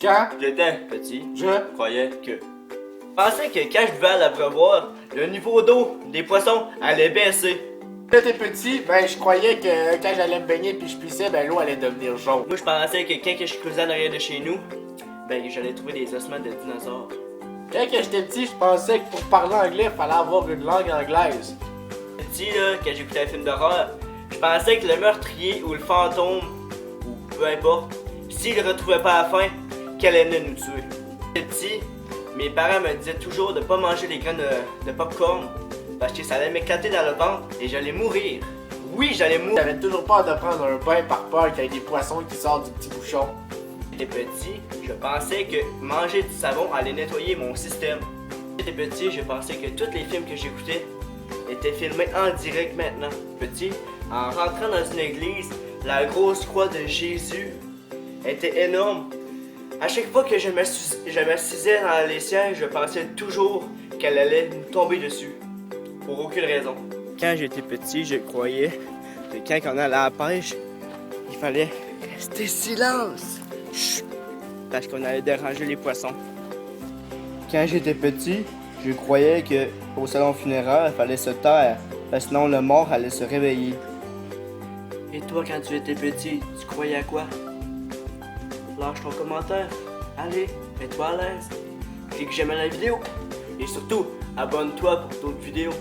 Quand J'étais petit, je... je croyais que. Je pensais que quand je buvais à l'abreuvoir, le niveau d'eau des poissons allait baisser. Quand j'étais petit, ben je croyais que quand j'allais me baigner puis je pissais, ben l'eau allait devenir jaune. Moi, je pensais que quand je cruisais en arrière de chez nous, ben j'allais trouver des ossements de dinosaures. Quand que j'étais petit, je pensais que pour parler anglais, il fallait avoir une langue anglaise. Petit, là, quand j'écoutais un film d'horreur, je pensais que le meurtrier ou le fantôme, ou peu importe, s'il le retrouvait pas à la fin, qu'elle allait nous tuer. Petit, mes parents me disaient toujours de pas manger les graines de popcorn parce que ça allait m'éclater dans le ventre et j'allais mourir. Oui, j'allais mourir. J'avais toujours peur de prendre un bain par peur qu'il y ait des poissons qui sortent du petit bouchon. Quand j'étais petit, je pensais que manger du savon allait nettoyer mon système. Quand j'étais petit, je pensais que tous les films que j'écoutais étaient filmés en direct maintenant. Petit, en rentrant dans une église, la grosse croix de Jésus était énorme. À chaque fois que je m'assisais dans les sièges, je pensais toujours qu'elle allait nous tomber dessus. Pour aucune raison. Quand j'étais petit, je croyais que quand on allait à la pêche, il fallait rester silence. Chut, parce qu'on allait déranger les poissons. Quand j'étais petit, je croyais que au salon funéraire, il fallait se taire, parce que sinon le mort allait se réveiller. Et toi, quand tu étais petit, tu croyais à quoi? Lâche ton commentaire. Allez, mets-toi à l'aise. Dis que j'aime la vidéo. Et surtout, abonne-toi pour d'autres vidéos.